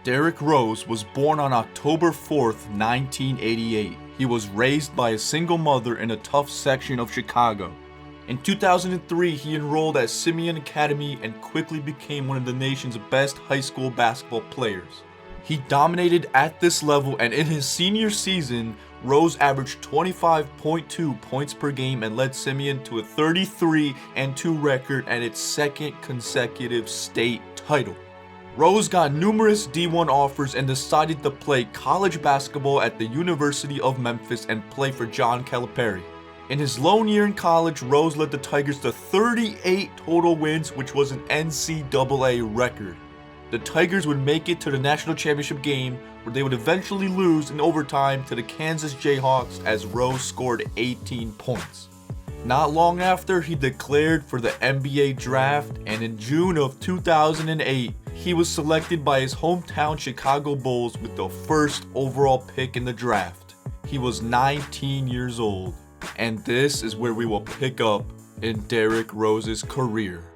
Derrick Rose was born on October 4th, 1988. He was raised by a single mother in a tough section of Chicago. In 2003, he enrolled at Simeon Academy and quickly became one of the nation's best high school basketball players. He dominated at this level, and in his senior season, Rose averaged 25.2 points per game and led Simeon to a 33-2 record and its second consecutive state title. Rose got numerous D1 offers and decided to play college basketball at the University of Memphis and play for John Calipari. In his lone year in college, Rose led the Tigers to 38 total wins, which was an NCAA record. The Tigers would make it to the national championship game, where they would eventually lose in overtime to the Kansas Jayhawks as Rose scored 18 points. Not long after, he declared for the NBA draft, and in June of 2008, he was selected by his hometown Chicago Bulls with the first overall pick in the draft. He was 19 years old. And this is where we will pick up in Derrick Rose's career.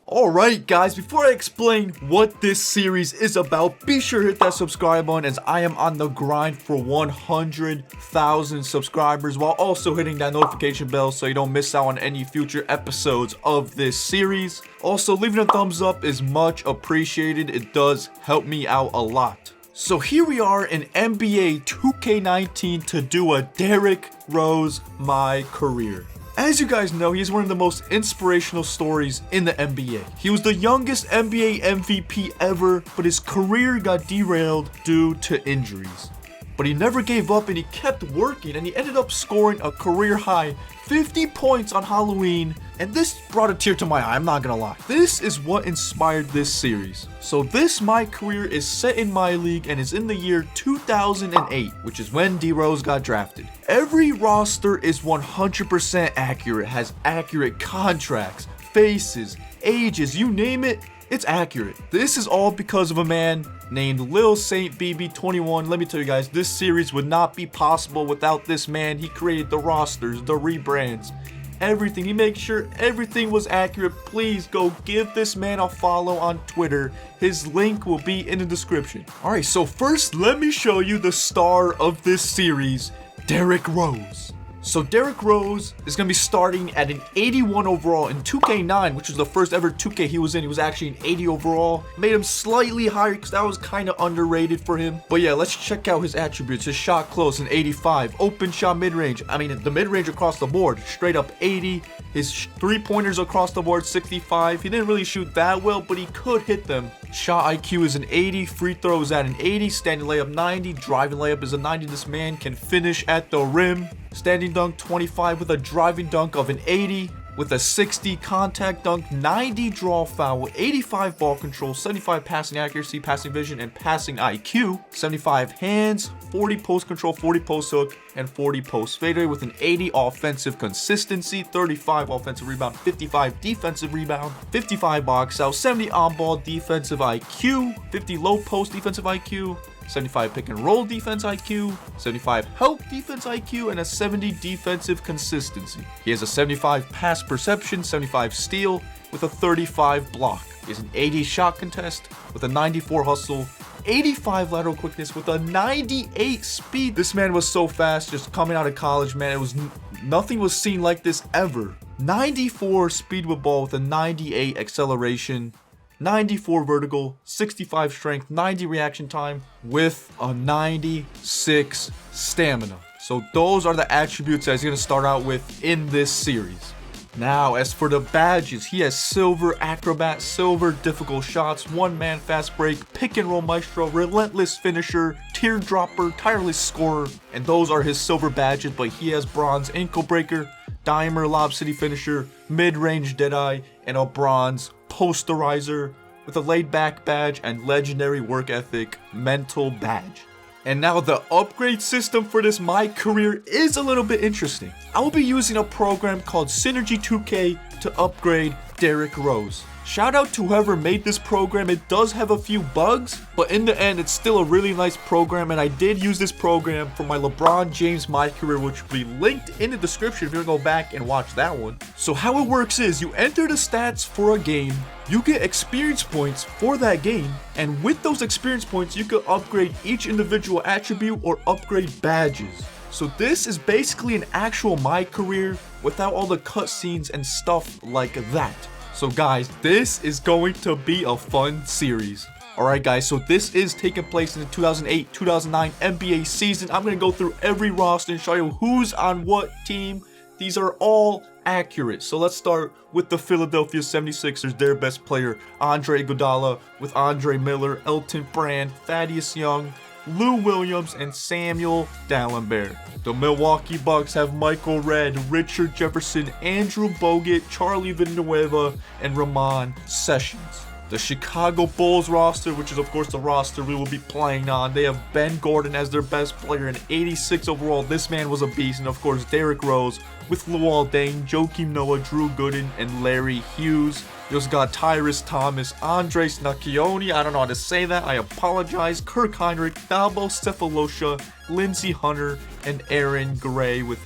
Alright guys, before I explain what this series is about, be sure to hit that subscribe button as I am on the grind for 100,000 subscribers, while also hitting that notification bell so you don't miss out on any future episodes of this series. Also, leaving a thumbs up is much appreciated. It does help me out a lot. So here we are in NBA 2K19 to do a Derrick Rose My Career. As you guys know, he's one of the most inspirational stories in the NBA. He was the youngest NBA MVP ever, but his career got derailed due to injuries. But he never gave up and he kept working, and he ended up scoring a career high 50 points on Halloween, and this brought a tear to my eye, I'm not gonna lie. This is what inspired this series. So this My Career is set in my league and is in the year 2008, which is when D Rose got drafted. Every roster is 100% accurate, has accurate contracts, faces, ages, you name it, it's accurate. This is all because of a man named Lil Saint BB21. Let me tell you guys, this series would not be possible without this man. He created the rosters, the rebrands, everything. He made sure everything was accurate. Please go give this man a follow on Twitter. His link will be in the description. Alright, so first let me show you the star of this series, Derrick Rose. So Derrick Rose is going to be starting at an 81 overall in 2K9, which was the first ever 2K he was in. He was actually an 80 overall. Made him slightly higher because that was kind of underrated for him. But yeah, let's check out his attributes. His shot close, an 85. Open shot mid-range. I mean, the mid-range across the board, straight up 80. His three-pointers across the board, 65. He didn't really shoot that well, but he could hit them. Shot IQ is an 80. Free throws at an 80. Standing layup 90. Driving layup is a 90. This man can finish at the rim. Standing dunk 25 with a driving dunk of an 80. With a 60 contact dunk, 90 draw foul, 85 ball control, 75 passing accuracy, passing vision, and passing IQ, 75 hands, 40 post control, 40 post hook, and 40 post fadeaway with an 80 offensive consistency, 35 offensive rebound, 55 defensive rebound, 55 box out, 70 on ball defensive IQ, 50 low post defensive IQ, 75 pick and roll defense IQ, 75 help defense IQ, and a 70 defensive consistency. He has a 75 pass perception, 75 steal, with a 35 block. He has an 80 shot contest with a 94 hustle, 85 lateral quickness with a 98 speed. This man was so fast just coming out of college, man. It was nothing was seen like this ever. 94 speed with ball with a 98 acceleration, 94 vertical, 65 strength, 90 reaction time, with a 96 stamina. So those are the attributes that he's going to start out with in this series. Now, as for the badges, he has silver acrobat, silver difficult shots, one man fast break, pick and roll maestro, relentless finisher, teardropper, tireless scorer, and those are his silver badges. But he has bronze ankle breaker, dimer lob city finisher, mid-range deadeye, and a bronze posterizer with a laid back badge and legendary work ethic mental badge. And now the upgrade system for this My Career is a little bit interesting. I will be using a program called Synergy 2K to upgrade Derrick Rose. Shout out to whoever made this program. It does have a few bugs, but in the end, it's still a really nice program, and I did use this program for my LeBron James My Career, which will be linked in the description if you want to go back and watch that one. So how it works is you enter the stats for a game, you get experience points for that game, and with those experience points, you can upgrade each individual attribute or upgrade badges. So this is basically an actual My Career without all the cutscenes and stuff like that. So guys, this is going to be a fun series. Alright guys, so this is taking place in the 2008-2009 NBA season. I'm going to go through every roster and show you who's on what team. These are all accurate. So let's start with the Philadelphia 76ers, their best player, Andre Iguodala, with Andre Miller, Elton Brand, Thaddeus Young, Lou Williams, and Samuel Dalembert. The Milwaukee Bucks have Michael Redd, Richard Jefferson, Andrew Bogut, Charlie Villanueva, and Ramon Sessions. The Chicago Bulls roster, which is of course the roster we will be playing on, they have Ben Gordon as their best player and 86 overall. This man was a beast. And of course Derrick Rose with Luol Deng, Joakim Noah, Drew Gooden, and Larry Hughes. You also got Tyrese Thomas, Andres Nacchioni, I don't know how to say that, I apologize, Kirk Heinrich, Dabo Cephalosha, Lindsey Hunter, and Aaron Gray with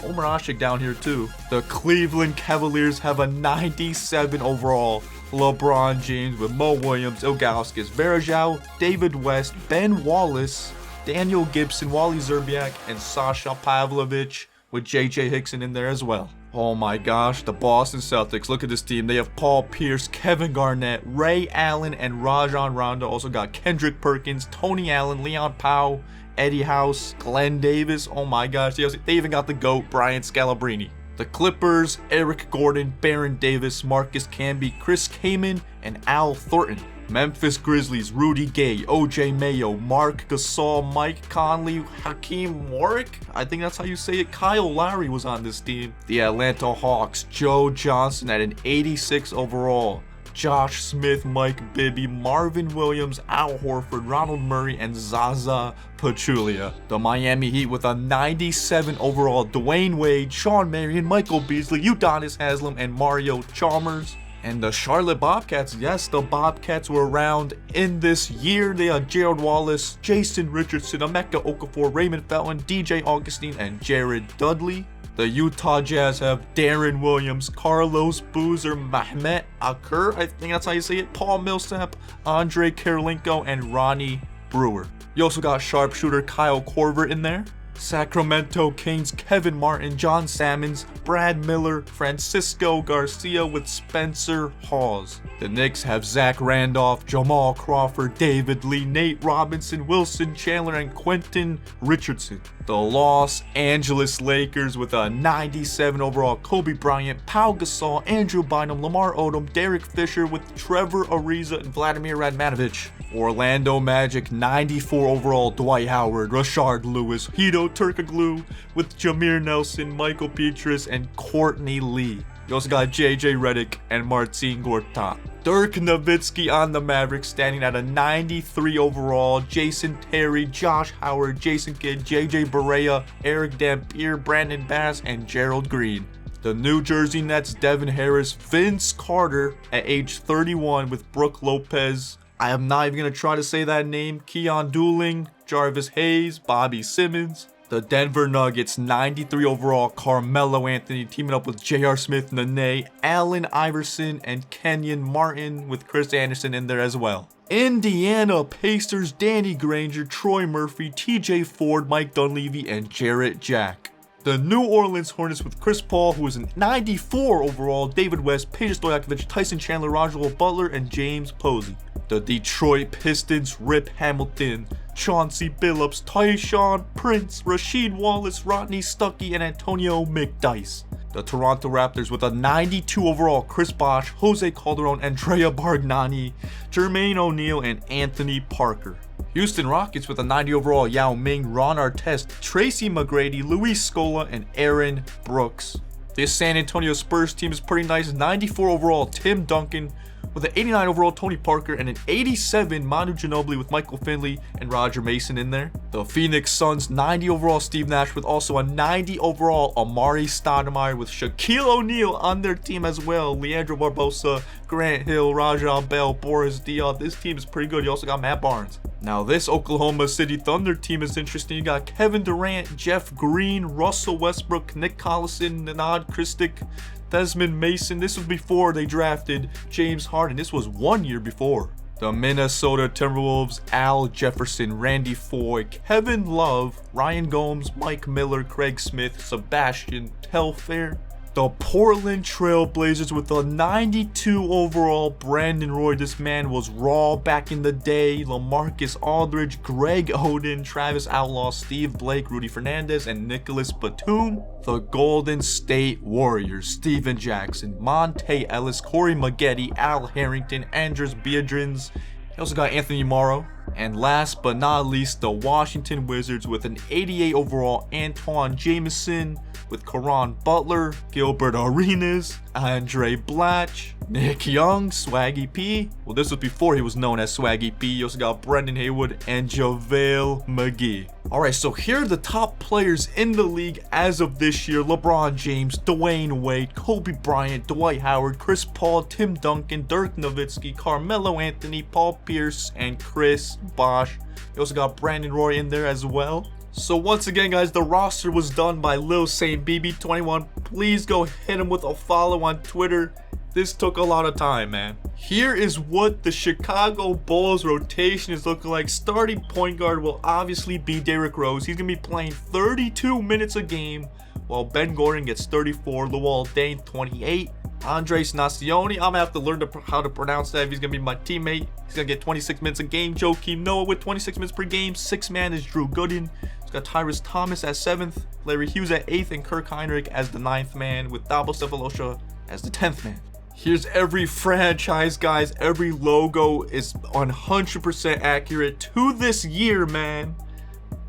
Omer Asik down here too. The Cleveland Cavaliers have a 97 overall LeBron James with Mo Williams, Ilgauskas, Varejao, David West, Ben Wallace, Daniel Gibson, Wally Zerbiak, and Sasha Pavlovich with JJ Hickson in there as well. Oh my gosh, the Boston Celtics, look at this team. They have Paul Pierce, Kevin Garnett, Ray Allen, and Rajon Rondo. Also got Kendrick Perkins, Tony Allen, Leon Powell, Eddie House, Glenn Davis. Oh my gosh, they even got the GOAT, Brian Scalabrine. The Clippers, Eric Gordon, Baron Davis, Marcus Camby, Chris Kaman, and Al Thornton. Memphis Grizzlies, Rudy Gay, OJ Mayo, Mark Gasol, Mike Conley, Hakeem Warwick, I think that's how you say it. Kyle Lowry was on this team. The Atlanta Hawks, Joe Johnson at an 86 overall. Josh Smith, Mike Bibby, Marvin Williams, Al Horford, Ronald Murray, and Zaza Pachulia. The Miami Heat with a 97 overall, Dwayne Wade, Sean Marion, Michael Beasley, Udonis Haslem, and Mario Chalmers. And the Charlotte Bobcats, yes, the Bobcats were around in this year. They had Gerald Wallace, Jason Richardson, Emeka Okafor, Raymond Felton, DJ Augustine, and Jared Dudley. The Utah Jazz have Darren Williams, Carlos Boozer, Mehmet Akur, I think that's how you say it, Paul Millsap, Andre Karolinko, and Ronnie Brewer. You also got sharpshooter Kyle Korver in there. Sacramento Kings, Kevin Martin, John Sammons, Brad Miller, Francisco Garcia with Spencer Hawes. The Knicks have Zach Randolph, Jamal Crawford, David Lee, Nate Robinson, Wilson Chandler, and Quentin Richardson. The Los Angeles Lakers with a 97 overall, Kobe Bryant, Pau Gasol, Andrew Bynum, Lamar Odom, Derek Fisher with Trevor Ariza, and Vladimir Radmanovic. Orlando Magic 94 overall, Dwight Howard, Rashard Lewis, Hito Turkoglu with Jameer Nelson, Michael Petrus, and Courtney Lee. You also got JJ Redick and Marcin Gortat. Dirk Nowitzki on the Mavericks standing at a 93 overall, Jason Terry, Josh Howard, Jason Kidd, JJ Barea, Eric Dampier, Brandon Bass, and Gerald Green. The New Jersey Nets, Devin Harris, Vince Carter at age 31 with Brooke Lopez. I am not even going to try to say that name. Keon Dooling, Jarvis Hayes, Bobby Simmons. The Denver Nuggets, 93 overall, Carmelo Anthony teaming up with J.R. Smith, Nene, Allen Iverson, and Kenyon Martin with Chris Anderson in there as well. Indiana Pacers, Danny Granger, Troy Murphy, TJ Ford, Mike Dunleavy, and Jarrett Jack. The New Orleans Hornets with Chris Paul, who is a 94 overall, David West, Peja Stojakovic, Tyson Chandler, Rajon Butler, and James Posey. The Detroit Pistons, Rip Hamilton, Chauncey Billups, Tyshawn Prince, Rasheed Wallace, Rodney Stuckey, and Antonio McDyess. The Toronto Raptors with a 92 overall, Chris Bosh, Jose Calderon, Andrea Bargnani, Jermaine O'Neal, and Anthony Parker. Houston Rockets with a 90 overall, Yao Ming, Ron Artest, Tracy McGrady, Luis Scola, and Aaron Brooks. This San Antonio Spurs team is pretty nice, 94 overall, Tim Duncan, with an 89 overall Tony Parker and an 87 Manu Ginobili with Michael Finley and Roger Mason in there. The Phoenix Suns 90 overall Steve Nash with also a 90 overall Amari Stoudemire with Shaquille O'Neal on their team as well. Leandro Barbosa, Grant Hill, Rajon Bell, Boris Diaw. This team is pretty good. You also got Matt Barnes. Now this Oklahoma City Thunder team is interesting. You got Kevin Durant, Jeff Green, Russell Westbrook, Nick Collison, Nenad Kristic, Desmond Mason. This was before they drafted James Harden. This was 1 year before. The Minnesota Timberwolves, Al Jefferson, Randy Foye, Kevin Love, Ryan Gomes, Mike Miller, Craig Smith, Sebastian Telfair. The Portland Trail Blazers with a 92 overall Brandon Roy. This man was raw back in the day. LaMarcus Aldridge, Greg Oden, Travis Outlaw, Steve Blake, Rudy Fernandez, and Nicholas Batum. The Golden State Warriors, Steven Jackson, Monte Ellis, Corey Maggette, Al Harrington, Andres Biedrins. You also got Anthony Morrow. And last but not least, the Washington Wizards with an 88 overall Antoine Jameson with Caron Butler, Gilbert Arenas, Andre Blatch, Nick Young, Swaggy P. Well, this was before he was known as Swaggy P. You also got Brendan Haywood and JaVale McGee. Alright, so here are the top players in the league as of this year. LeBron James, Dwayne Wade, Kobe Bryant, Dwight Howard, Chris Paul, Tim Duncan, Dirk Nowitzki, Carmelo Anthony, Paul Pierce, and Chris Bosh. You also got Brandon Roy in there as well. So once again, guys, the roster was done by Lil Saint BB21. Please go hit him with a follow on Twitter. This took a lot of time, man. Here is what the Chicago Bulls rotation is looking like. Starting point guard will obviously be Derrick Rose. He's going to be playing 32 minutes a game, while Ben Gordon gets 34, Luol Deng 28. Andres Nacioni, I'm going to have to learn how to pronounce that if he's going to be my teammate. He's going to get 26 minutes a game. Joakim Noah with 26 minutes per game. Sixth man is Drew Gooden. He's got Tyrese Thomas at 7th, Larry Hughes at 8th, and Kirk Heinrich as the 9th man, with Dabo Cephalosha as the 10th man. Here's every franchise, guys. Every logo is 100% accurate to this year, man.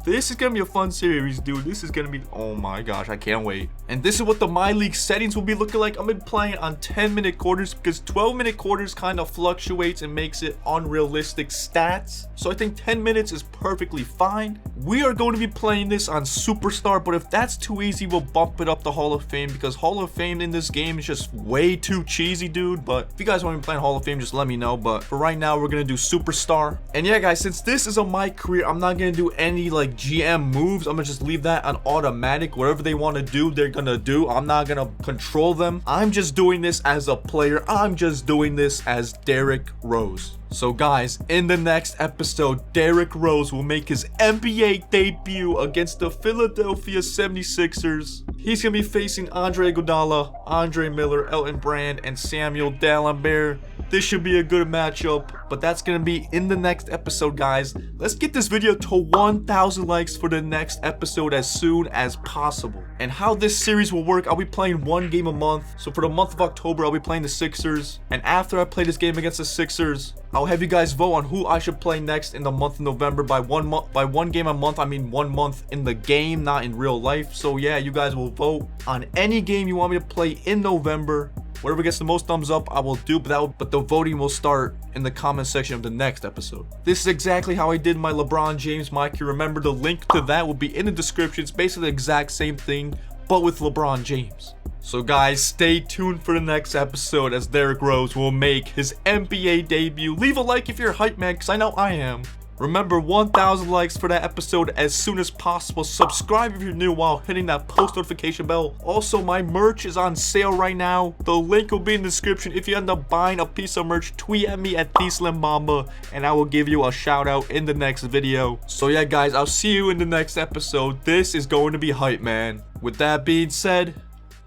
This is going to be a fun series, dude. This is going to be, oh my gosh, I can't wait. And this is what the My League settings will be looking like. I'm going to be playing on 10-minute quarters because 12-minute quarters kind of fluctuates and makes it unrealistic stats. So I think 10 minutes is perfectly fine. We are going to be playing this on Superstar, but if that's too easy, we'll bump it up to Hall of Fame because Hall of Fame in this game is just way too cheesy, dude. But if you guys want to be playing Hall of Fame, just let me know. But for right now, we're going to do Superstar. And yeah, guys, since this is on my career, I'm not going to do any like GM moves. I'm gonna just leave that on automatic. Whatever they want to do, they're gonna do. I'm not gonna control them. I'm just doing this as a player. I'm just doing this as Derrick Rose. So guys, in the next episode, Derrick Rose will make his NBA debut against the Philadelphia 76ers. He's going to be facing Andre Iguodala, Andre Miller, Elton Brand, and Samuel Dalembert. This should be a good matchup, but that's going to be in the next episode, guys. Let's get this video to 1,000 likes for the next episode as soon as possible. And how this series will work, I'll be playing one game a month. So for the month of October, I'll be playing the Sixers. And after I play this game against the Sixers, I'll have you guys vote on who I should play next in the month of November. By one game a month, I mean 1 month in the game, not in real life. So yeah, you guys will vote on any game you want me to play in November. Whatever gets the most thumbs up, I will do, but the voting will start in the comment section of the next episode. This is exactly how I did my LeBron James mic. You remember the link to that will be in the description. It's basically the exact same thing, but with LeBron James. So guys, stay tuned for the next episode as Derrick Rose will make his NBA debut. Leave a like if you're a hype man, because I know I am. Remember, 1,000 likes for that episode as soon as possible. Subscribe if you're new while hitting that post notification bell. Also, my merch is on sale right now. The link will be in the description. If you end up buying a piece of merch, tweet at me at TheSlimMamba and I will give you a shout out in the next video. So yeah, guys, I'll see you in the next episode. This is going to be hype, man. With that being said,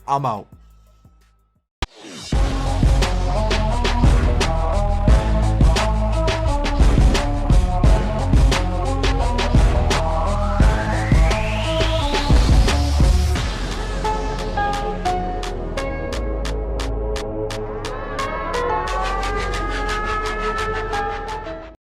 I'm out.